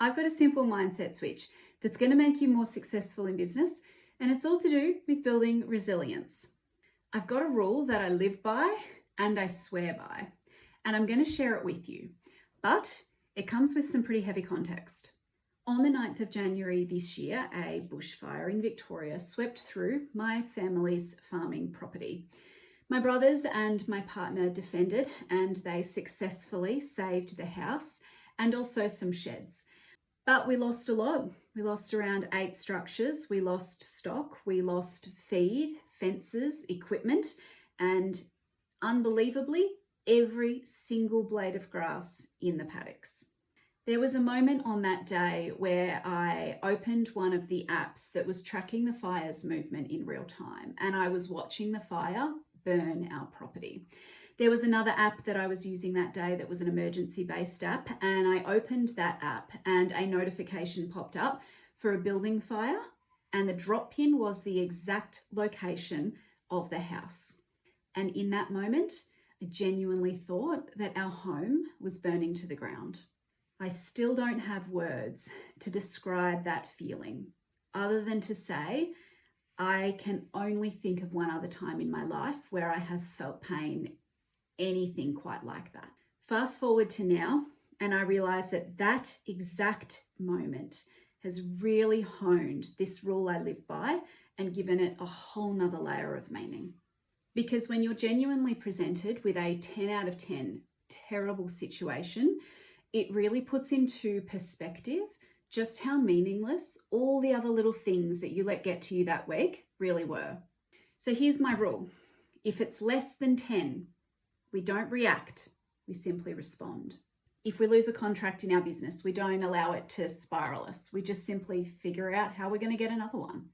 I've got a simple mindset switch that's going to make you more successful in business, and it's all to do with building resilience. I've got a rule that I live by and I swear by, and I'm going to share it with you, but it comes with some pretty heavy context. On the 9th of January this year, a bushfire in Victoria swept through my family's farming property. My brothers and my partner defended, and they successfully saved the house and also some sheds. But we lost a lot. We lost around 8 structures. We lost stock. We lost feed, fences, equipment, and unbelievably, every single blade of grass in the paddocks. There was a moment on that day where I opened one of the apps that was tracking the fire's movement in real time, and I was watching the fire burn our property. There was another app that I was using that day that was an emergency-based app, and I opened that app and a notification popped up for a building fire, and the drop pin was the exact location of the house. And in that moment, I genuinely thought that our home was burning to the ground. I still don't have words to describe that feeling, other than to say I can only think of one other time in my life where I have felt pain anything quite like that. Fast forward to now, and I realize that that exact moment has really honed this rule I live by and given it a whole nother layer of meaning. Because when you're genuinely presented with a 10 out of 10 terrible situation, it really puts into perspective just how meaningless all the other little things that you let get to you that week really were. So here's my rule. If it's less than 10, we don't react, we simply respond. If we lose a contract in our business, we don't allow it to spiral us. We just simply figure out how we're going to get another one.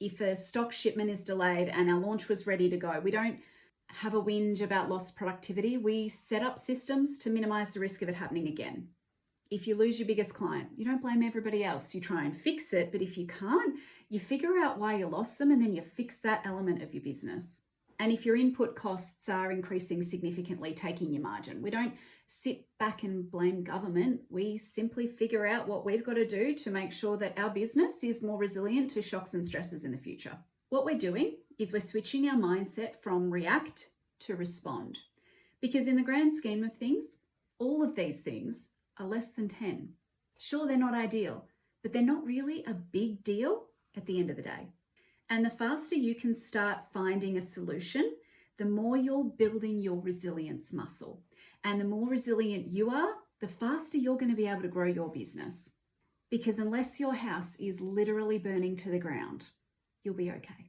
If a stock shipment is delayed and our launch was ready to go, we don't have a whinge about lost productivity. We set up systems to minimize the risk of it happening again. If you lose your biggest client, you don't blame everybody else. You try and fix it, but if you can't, you figure out why you lost them and then you fix that element of your business. And if your input costs are increasing significantly, taking your margin, we don't sit back and blame government. We simply figure out what we've got to do to make sure that our business is more resilient to shocks and stresses in the future. What we're doing is we're switching our mindset from react to respond. Because in the grand scheme of things, all of these things are less than 10. Sure, they're not ideal, but they're not really a big deal at the end of the day. And the faster you can start finding a solution, the more you're building your resilience muscle. And the more resilient you are, the faster you're going to be able to grow your business. Because unless your house is literally burning to the ground, you'll be okay.